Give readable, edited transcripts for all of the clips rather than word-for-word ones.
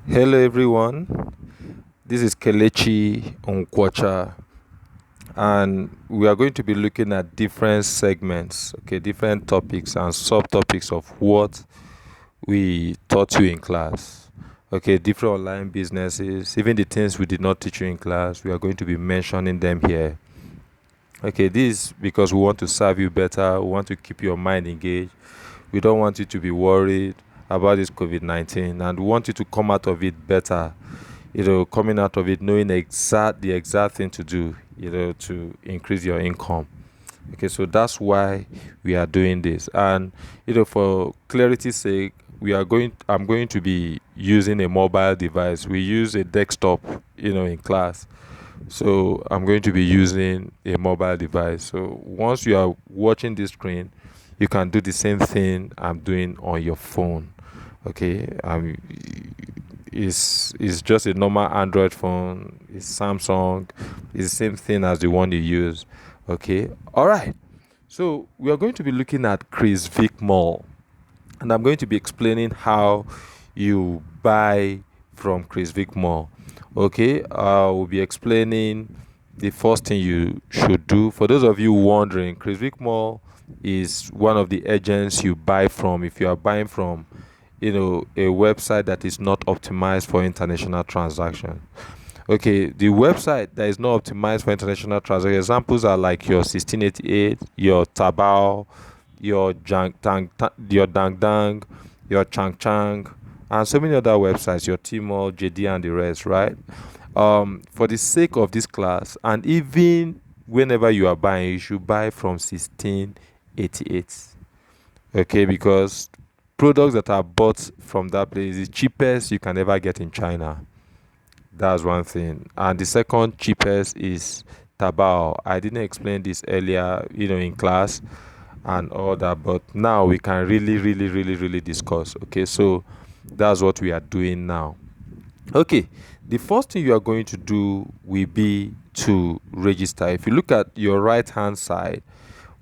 Hello everyone, this is Kelechi Onkwacha, and we are going to be looking at different segments, okay, different topics and subtopics of what we taught you in class. Okay, different online businesses, even the things we did not teach you in class, we are going to be mentioning them here. Okay, this is because we want to serve you better, we want to keep your mind engaged. We don't want you to be worried about this COVID 19, and we want you to come out of it better, coming out of it knowing the exact thing to do, to increase your income. Okay, so that's why we are doing this. And for clarity's sake, I'm going to be using a mobile device. We use a desktop, in class. So I'm going to be using a mobile device. So once you are watching this screen, you can do the same thing I'm doing on your phone. Okay, it's just a normal Android phone. It's Samsung. It's the same thing as the one you use. Okay, all right. So we are going to be looking at Chrisvicmall, and I'm going to be explaining how you buy from Chrisvicmall. Okay, I will be explaining the first thing you should do. For those of you wondering, Chrisvicmall is one of the agents you buy from if you are buying from a website that is not optimized for international transaction. Okay, the website that is not optimized for international transaction examples are like your 1688, your Tabao, your Dang Dang, your Chang Chang, and so many other websites, your Tmall, JD, and the rest, right? For the sake of this class, and even whenever you are buying, you should buy from 1688. Okay, because products that are bought from that place is the cheapest you can ever get in China. That's one thing. And the second cheapest is Tabao. I didn't explain this earlier, in class and all that, but now we can really, really, really, really discuss. Okay, so that's what we are doing now. Okay, the first thing you are going to do will be to register. If you look at your right hand side,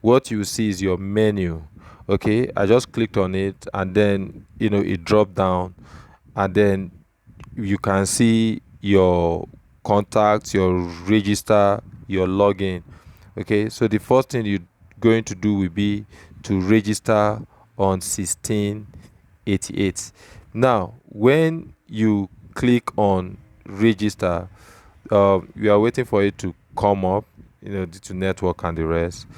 what you see is your menu. Okay, I just clicked on it and then it dropped down, and then you can see your contacts, your register, your login. Okay, so the first thing you're going to do will be to register on 1688. Now when you click on register, we are waiting for it to come up, due to network and the rest.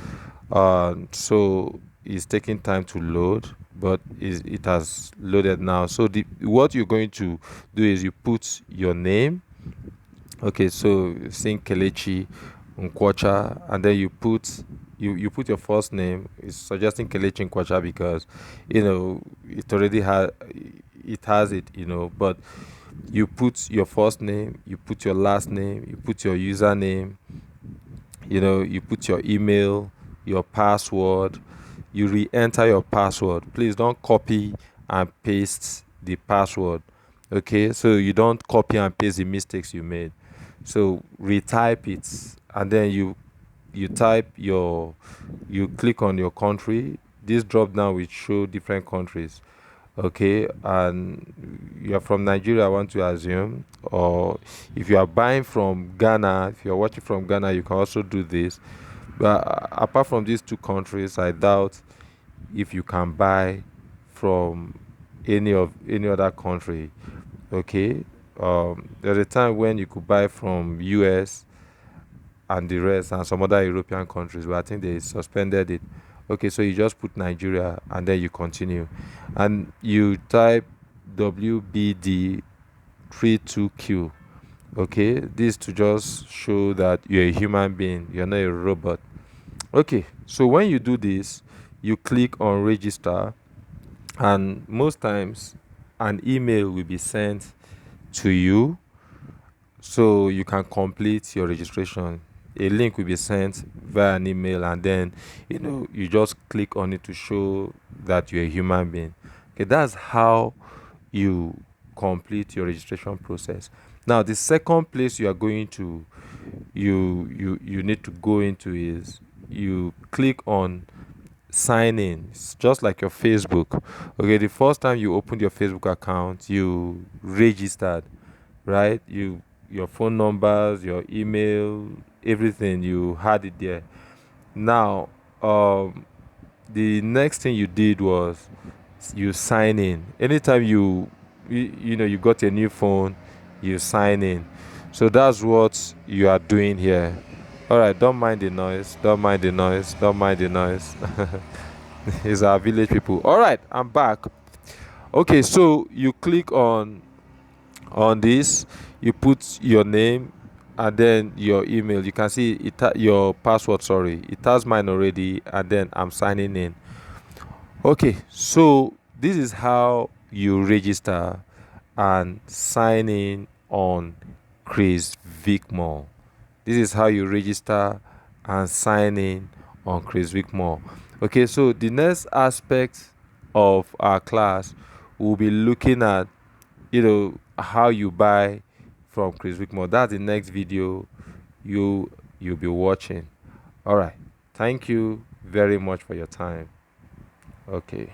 So it's taking time to load, but it has loaded now. So what you're going to do is you put your name. Okay, so saying Kelechi Nkwacha, and then you put your first name. It's suggesting Kelechi Nkwacha because it already has it, but you put your first name, you put your last name, you put your username, you put your email, your password, you re-enter your password. Please don't copy and paste the password. Okay, so you don't copy and paste the mistakes you made. So retype it, and then you type you click on your country. This drop down will show different countries. Okay, and you are from Nigeria, I want to assume, or if you are buying from Ghana, if you are watching from Ghana, you can also do this. But apart from these two countries, I doubt if you can buy from any other country. Okay, there's a time when you could buy from US and the rest and some other European countries, but I think they suspended it. Okay, so you just put Nigeria and then you continue, and you type WBD32Q. Okay, this to just show that you're a human being, you're not a robot. Okay, so when you do this, you click on register, and most times an email will be sent to you so you can complete your registration. A link will be sent via an email, and then you just click on it to show that you're a human being. Okay, that's how you complete your registration process. Now the second place you are going to you need to go into is you click on sign in. It's just like your Facebook. Okay, the first time you opened your Facebook account, you registered, right? Your phone numbers, your email, everything, you had it there. Now, the next thing you did was you sign in. Anytime you got a new phone, you sign in. So that's what you are doing here. All right, don't mind the noise. Don't mind the noise. Don't mind the noise. It's our village people. All right, I'm back. Okay, so you click on this, you put your name and then your email. You can see your password. Sorry, it has mine already, and then I'm signing in. Okay, so this is how you register and sign in on Chrisvicmall. This is how you register and sign in on Chrisvicmall. Okay, so the next aspect of our class, we'll be looking at how you buy from Chrisvicmall. That's the next video you'll be watching. All right. Thank you very much for your time. Okay.